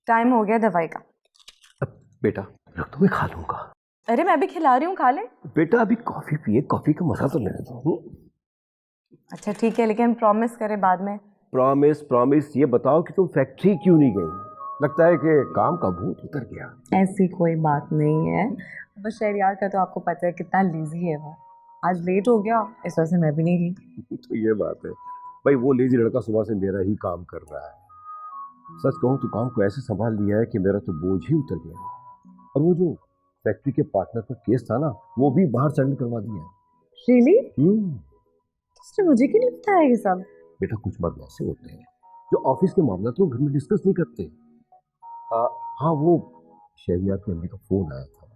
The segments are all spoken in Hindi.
टाइम हो गया दवाई का। बेटा रख दो, मैं खा लूंगा। अरे मैं भी खिला रही हूँ, खा ले। बेटा अभी कॉफी पिए, कॉफी का मजा तो लेने दो। अच्छा ठीक है, लेकिन प्रॉमिस करे बाद में। प्रॉमिस प्रॉमिस, ये बताओ कि तुम फैक्ट्री क्यों नहीं गई? लगता है कि काम का भूत उतर गया। ऐसी कोई बात नहीं है, बस शहरयार का तो आपको पता है कितना लेजी है वो। आज लेट हो गया, इस वजह से मैं भी नहीं गई। तो ये बात है भाई, वो लेजी लड़का सुबह से मेरा ही काम कर रहा है। सच कहूँ तो काम को ऐसे संभाल लिया है कि मेरा तो बोझ ही उतर गया। और वो जो फैक्ट्री के पार्टनर पर केस था ना, वो भी बाहर सेटल करवा दिया। रियली? तो मुझे क्यों नहीं बताया ये सब? बेटा कुछ मर्द ऐसे होते हैं जो ऑफिस के मामला तो घर में डिस्कस नहीं करते। हाँ, वो शहरियार की अम्मी का फोन आया था।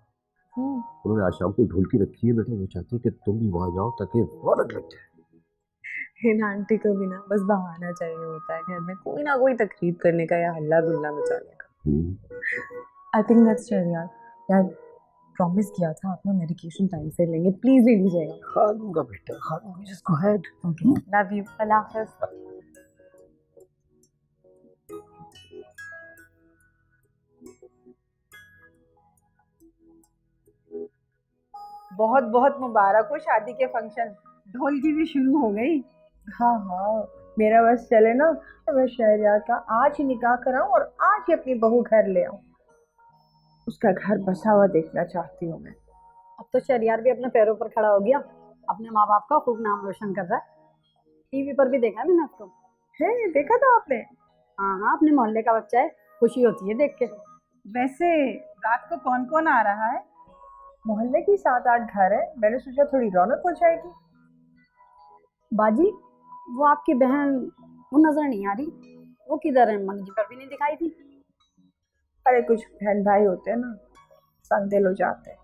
उन्होंने आज शाम को ढोलकी रखी है बेटा, वो चाहती है कि तुम भी वहां जाओ ताकि रौनक लग जाए। इन आंटी को भी ना बस बहाना चाहिए होता है घर में कोई ना कोई तकरीब करने का या हल्ला गुल्ला मचाने का। I think that's Shahryar. यार प्रॉमिस किया था अपना मेडिकेशन टाइम से लेंगे, प्लीज ले लीजिएगा। खा लूंगा बेटा, खा लूंगा, just go ahead. Okay, love you, अल्लाह हाफिज। बहुत बहुत मुबारक हो शादी के फंक्शन। ढोलकी भी शुरू हो गई। हाँ हाँ, मेरा बस चले ना तो मैं शहरयार का आज ही निकाह कराऊं और आज ही अपनी बहू घर ले आऊं। उसका घर बसा हुआ देखना चाहती हूँ मैं। अब तो शहरयार भी अपने पैरों पर खड़ा हो गया, अपने माँ बाप का खूब नाम रोशन कर रहा है। टीवी पर भी देखा है मैंने उसको। है, देखा था आपने? हाँ हाँ, अपने मोहल्ले का बच्चा है, खुशी होती है देख के। वैसे रात को कौन कौन आ रहा है? मोहल्ले की 7-8 घर है, मैंने सोचा थोड़ी रौनक हो जाएगी। बाजी, वो आपकी बहन वो नजर नहीं आ रही, वो किधर है? मंगी पर भी नहीं दिखाई थी। अरे कुछ बहन भाई होते हैं ना, संग दिल हो जाते हैं,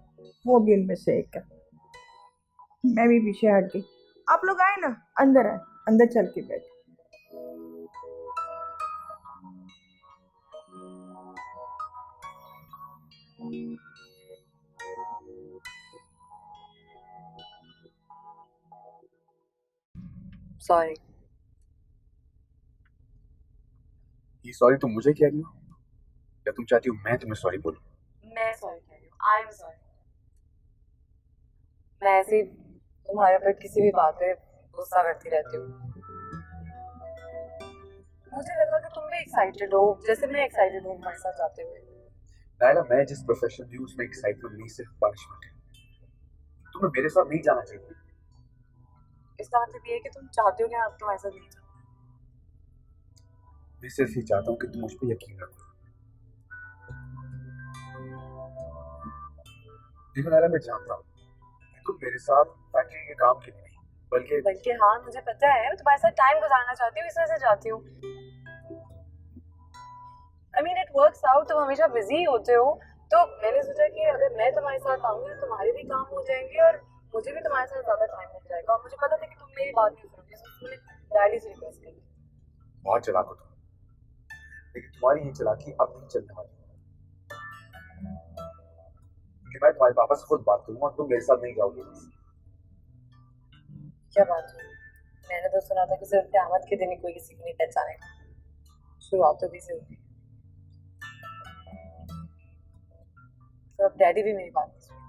वो भी उनमें से एक है। मैं भी पीछे हट गई। आप लोग आए ना, अंदर आए, अंदर चल के बैठ। सॉरी। ये सॉरी तुम मुझे कह रही हो या तुम चाहती हो मैं तुम्हें सॉरी बोलूं? मैं सॉरी कह रही हूँ, आई एम सॉरी। मैं ऐसे ही तुम्हारे ऊपर किसी भी बात पे गुस्सा करती रहती हूँ। मुझे लगा कि तुम भी एक्साइटेड हो जैसे मैं एक्साइटेड हूँ तुम्हारे साथ जाते हुए। नायला, मैं जिस प्रोफेशन में हूं उसमें एक्साइटमेंट नहीं, सिर्फ पनिशमेंट है। तुम्हें मेरे साथ नहीं जाना चाहिए। इसका मतलब ये है कि तुम चाहते हो कि आप तुम्हारे साथ नहीं जाओ। मैं सिर्फ ये चाहता हूँ कि तुम मुझ पर यकीन रखो। देखो नायला, मैं जानता हूँ कि तुम मेरे साथ फैक्ट्री के काम के लिए नहीं बल्कि हाँ मुझे पता है, मैं तुम्हारे साथ टाइम गुजारना चाहती हूँ, इस वजह से जाती हूँ। I mean, it works out, तुम हमेशा बिजी होते हो, तो मैंने सोचा कि अगर मैं तुम्हारे साथ आऊंगी तो तुम्हारे भी काम हो जाएंगे और मुझे भी तुम्हारे साथ ज्यादा टाइम मिल जाएगा। और मुझे पता था कि तुम मेरी बात नहीं सुनोगे, इसलिए मैंने डैडी से रिक्वेस्ट करी। बहुत चालाक हो तुम, लेकिन तुम्हारी ये चालाकी अब नहीं चलने वाली। मैं तुम्हारे पापा से खुद बात करूंगा और तुम मेरे साथ नहीं जाओगे। क्या बात है? मैंने तो सुना था कि सिर्फ क़यामत के दिन ही कोई किसी को नहीं पहचानेगा। शुरुआत तो भी से होती है। तो अब डैडी भी मेरी बात नहीं सुन।